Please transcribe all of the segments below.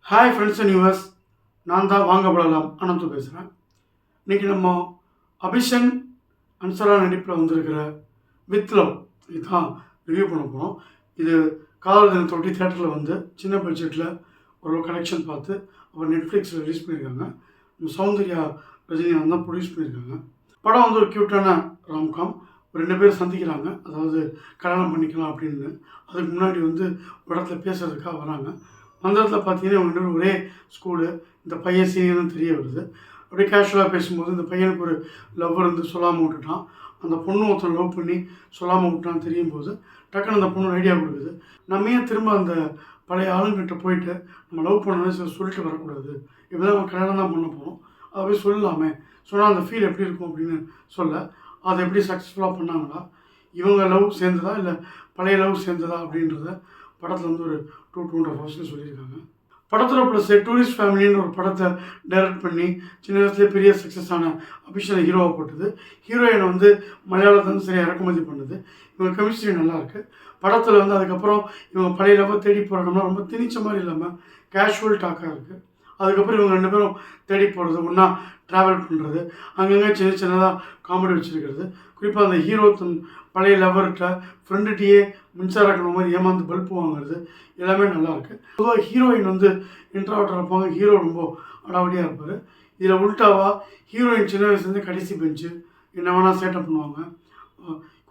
Hi friends and viewers, நான் தான் வாங்க படலாம் அனந்து பேசுகிறேன். இன்றைக்கி நம்ம அபிஷன் அன்சரா நடிப்பில் வந்திருக்கிற வித் லவ் இதுதான் ரிவ்யூ பண்ண போகிறோம். இது காதல் தினத்தொட்டி தேட்டரில் வந்து சின்ன பட்ஜெட்டில் ஒரு கலெக்ஷன் பார்த்து அப்புறம் நெட்ஃப்ளிக்ஸில் ரிலீஸ் பண்ணியிருக்காங்க. நம்ம சௌந்தர்யா ரஜினிகாந்த் தான் ப்ரொடியூஸ் பண்ணியிருக்காங்க. படம் வந்து ஒரு க்யூட்டான ராம்காம். ஒரு 2 பேர் சந்திக்கிறாங்க, அதாவது கல்யாணம் பண்ணிக்கலாம் அப்படின்னு. அதுக்கு முன்னாடி வந்து ஒரு இடத்துல பேசுறதுக்காக வராங்க. அந்த இடத்துல பார்த்தீங்கன்னா இவங்க 2 பேரும் ஒரே ஸ்கூலு. இந்த பையன் சீனியர்னு தெரிய வருது. அப்படியே கேஷுவலாக பேசும்போது இந்த பையனுக்கு ஒரு லவ்வர் வந்து சொல்லாமல் விட்டுட்டான். அந்த பொண்ணு ஒருத்தன் லவ் பண்ணி சொல்லாமல் விட்டான்னு தெரியும் போது டக்குன்னு அந்த பொண்ணு ஐடியா கொடுக்குது. நம்ம ஏன் திரும்ப அந்த பழைய ஆளுங்கிட்ட போயிட்டு நம்ம லவ் பண்ணணும்னு சொல்லிட்டு வரக்கூடாது, இப்படி தான் நம்ம கல்யாணம் தான் பண்ண போகிறோம், அதை போய் சொல்லலாமே, சொன்னால் அந்த ஃபீல் எப்படி இருக்கும் அப்படின்னு சொல்ல அதை எப்படி சக்ஸஸ்ஃபுல்லாக பண்ணாங்களா, இவங்க லவ் சேர்ந்ததா இல்லை பழைய லவ் சேர்ந்ததா அப்படின்றத படத்தில் வந்து ஒரு 2.5 ஹவர்ஸ்னு சொல்லியிருக்காங்க. படத்தில் ப்ளஸ் டூரிஸ்ட் ஃபேமிலின்னு ஒரு படத்தை டைரக்ட் பண்ணி சின்ன வயசுலேயே பெரிய சக்ஸஸ் ஆன அபிஷனை ஹீரோவாக போட்டது. ஹீரோயினை வந்து மலையாளத்தில் சரியாக இறக்குமதி பண்ணுது. இவங்க கெமிஸ்ட்ரி நல்லாயிருக்கு. படத்தில் வந்து அதுக்கப்புறம் இவங்க பழைய லவ்வை தேடி போகிறோம்னா ரொம்ப திணிச்ச மாதிரி இல்லாமல் கேஷுவல் டாக்காக இருக்குது. அதுக்கப்புறம் இவங்க 2 பேரும் தேடி போகிறது, ஒன்றா ட்ராவல் பண்ணுறது, அங்கங்கே சின்ன சின்னதாக காமெடி வச்சுருக்கிறது. குறிப்பாக அந்த ஹீரோ தன் பழைய லவர்கிட்ட ஃப்ரெண்டுகிட்டயே மின்சார கணவன் மாதிரி ஏமாந்து பல்ப் வாங்குறது எல்லாமே நல்லாயிருக்கு. பொதுவாக ஹீரோயின் வந்து இன்ட்ராவர்ட்டாக இருப்பாங்க, ஹீரோ ரொம்ப அடாவடியாக இருப்பார். இதில் உல்ட்டாவாக ஹீரோயின் சின்ன வயசுலேருந்து கடைசி பெஞ்சு என்ன வேணால் சேட்டை பண்ணுவாங்க.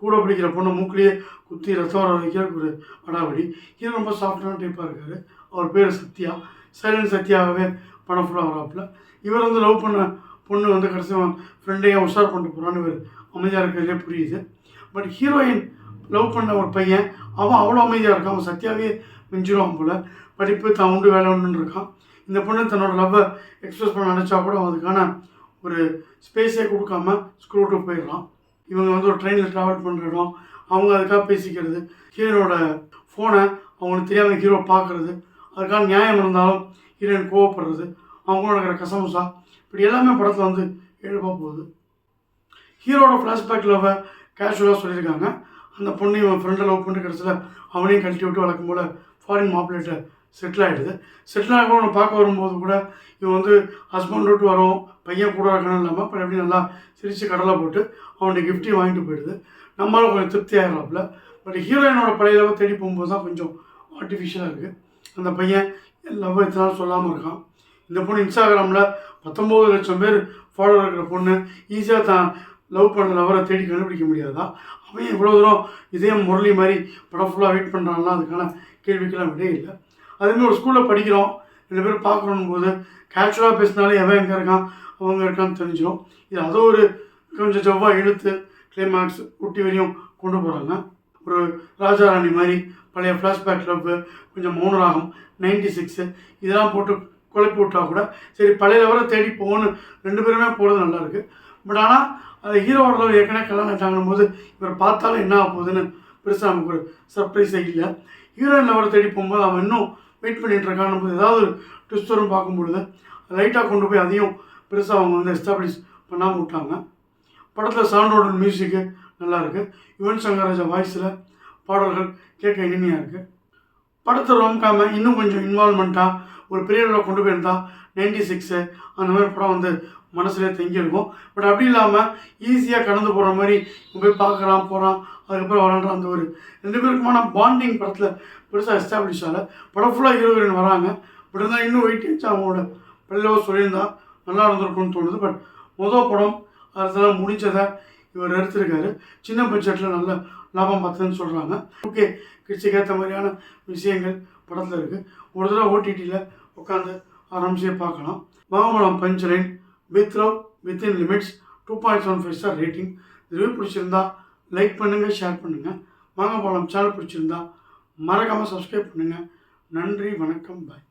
கூட பிடிக்கிற பொண்ணை மூக்கிலேயே குத்தி ரத்தம் வர வைக்கிற ஒரு அடாவடி. ஹீரோ ரொம்ப சாஃப்டான டைப்பாக இருக்கார். அவர் பேர் சத்யா. சைலண்ட் சத்யாவே படம் ஃபுல்லாக வராப்பில். இவர் வந்து லவ் பண்ண பொண்ணு வந்து கடைசி ஃப்ரெண்டையும் உஷார் பண்ணிட்டு போகிறான்னு இவர் அமைதியாக இருக்கிறதே புரியுது. பட் ஹீரோயின் லவ் பண்ண ஒரு பையன் அவன் அவ்வளோ அமைதியாக இருக்கான். அவன் சத்யாவே மிஞ்சிடுவான் போல். படிப்பு தான் உண்டு வேலை ஒன்றுன்னு இருக்கான். இந்த பொண்ணு தன்னோட லவ்வை எக்ஸ்பிரஸ் பண்ண நினச்சா கூட அதுக்கான ஒரு ஸ்பேஸே கொடுக்காம ஸ்கூல் விட்டு போயிடலாம். இவங்க வந்து ஒரு ட்ரெயினில் ட்ராவல் பண்ணுற இடம், அவங்க அதுக்காக பேசிக்கிறது, ஹீரோனோட ஃபோனை அவங்களுக்கு தெரியாமல் ஹீரோ பார்க்குறது, அதுக்கான நியாயம் இருந்தாலும் ஹீரோயின் கோவப்படுறது, அவங்களோட இருக்கிற கசமுசா, இப்படி எல்லாமே படத்தில் வந்து எழுப்பாக போகுது. ஹீரோட ஃப்ளாஷ்பேக் லவ்வை கேஷுவலாக சொல்லியிருக்காங்க. அந்த பொண்ணு இவன் ஃப்ரெண்டை லவ் பண்ணிட்டு கடைசியில் அவனையும் கழட்டி விட்டு வழக்கம் போல் ஃபாரின் மாப்பிள்ளைகிட்ட செட்டில் ஆகிடுது. செட்டில் ஆக அவனை பார்க்க வரும்போது கூட இவன் வந்து ஹஸ்பண்ட் விட்டு வரோம், பையன் கூட இருக்கணும் இல்லாமல் அப்புறம் எப்படி நல்லா சிரித்து கடலை போட்டு அவனுடைய கிஃப்ட்டையும் வாங்கிட்டு போயிடுது. நம்மளால் கொஞ்சம் திருப்தி ஆகிறாப்புல. பட் ஹீரோயினோட பழைய லவ்வை தேடி போகும்போது தான் கொஞ்சம் ஆர்டிஃபிஷியலாக இருக்குது. அந்த பையன் லவ் எத்தனை நாள் சொல்லாமல் இருக்கான். இந்த பொண்ணு இன்ஸ்டாகிராமில் 19 லட்சம் பேர் ஃபாலோவர் இருக்கிற பொண்ணு ஈஸியாக தான் லவ் பண்ண லவரை தேடி கண்டுபிடிக்க முடியாதா? அவன் இவ்வளோ தூரம் இதே முரளி மாதிரி படம் ஃபுல்லாக வெயிட் பண்ணுறான்லாம் அதுக்கான கேள்விக்கெல்லாம் விடே இல்லை. அதேமாதிரி ஒரு ஸ்கூலில் படிக்கிறோம், 2 பேர் பார்க்கணும் போது கேஷுவலாக பேசினாலே எவன் எங்கே இருக்கான் அவங்க இருக்கான்னு தெரிஞ்சிடும். இது அதை ஒரு கொஞ்சம் ஜவ்வாக இழுத்து கிளைமேக்ஸ் ஊட்டி வரையும் கொண்டு போகிறாங்க. ஒரு ராஜா ராணி மாதிரி பழைய ஃப்ளாஷ்பேக் லவ், கொஞ்சம் மௌனராகம், 96 இதெல்லாம் போட்டு குழப்பி விட்டால் கூட சரி பழைய லவரை தேடி போகணுன்னு 2 பேருமே போகிறது நல்லாயிருக்கு. பட் ஆனால் அது ஹீரோவோட லவ் ஏற்கனவே கல்யாணம் ஆகிட்டாங்கன்னும் போது இவர் பார்த்தாலும் என்ன ஆக போகுதுன்னு பெருசாக நமக்கு ஒரு சர்ப்ரைஸே இல்லை. ஹீரோயின் லவரை தேடி போகும்போது அவன் இன்னும் வெயிட் பண்ணிகிட்டு இருக்கான்னு போது ஏதாவது ஒரு ட்விஸ்ட் வரும் பார்க்கும்பொழுது லைட்டாக கொண்டு போய் அதையும் பெருசாக அவங்க வந்து எஸ்டாப்ளிஷ் பண்ணாமல் விட்டாங்க. படத்தில் சவுண்டோட மியூசிக்கு நல்லாயிருக்கு. யுவன் சங்கர் ராஜா வாய்ஸில் பாடல்கள் கேட்க இனிமையாக இருக்குது. படத்தை ரோம்காம இன்னும் கொஞ்சம் இன்வால்மெண்ட்டாக ஒரு பெரிய அளவில் கொண்டு போயிருந்தால் 96 அந்த மாதிரி படம் வந்து மனசுலேயே தங்கியிருக்கும். பட் அப்படி இல்லாமல் ஈஸியாக கடந்து போகிற மாதிரி போய் பார்க்குறான் போகிறான் அதுக்கப்புறம் வரான்ற அந்த ஒரு 2 பேருக்குமான பாண்டிங் படத்தில் பெருசாக எஸ்டாப்ளிஷ் ஆகலை. படம் ஃபுல்லாக ஹீரோயின் வராங்க. பட் இருந்தால் இன்னும் வெயிட் வச்சு அவங்களோட பள்ளியிலவோ சொல்லியிருந்தா நல்லா இருந்திருக்கும்னு தோணுது. பட் மொதல் படம் அதெல்லாம் முடிஞ்சதை இவர் எடுத்திருக்காரு. சின்ன பட்ஜெட்டில் நல்ல லாபம் பார்த்ததுன்னு சொல்கிறாங்க. ஓகே, கிட்ஸுக்கு ஏற்ற மாதிரியான விஷயங்கள் படத்தில் இருக்குது. ஒரு தடவை ஓடிடியில் உட்காந்து ஆரம்பிச்சே பார்க்கலாம். வாங்கலாம் punch line with love within limits 2.75 star rating. Review பிடிச்சிருந்தா லைக் பண்ணுங்கள், ஷேர் பண்ணுங்கள். வாங்க போகலாம் சேனல் பிடிச்சிருந்தா மறக்காமல் சப்ஸ்கிரைப் பண்ணுங்கள். நன்றி, வணக்கம், பாய்.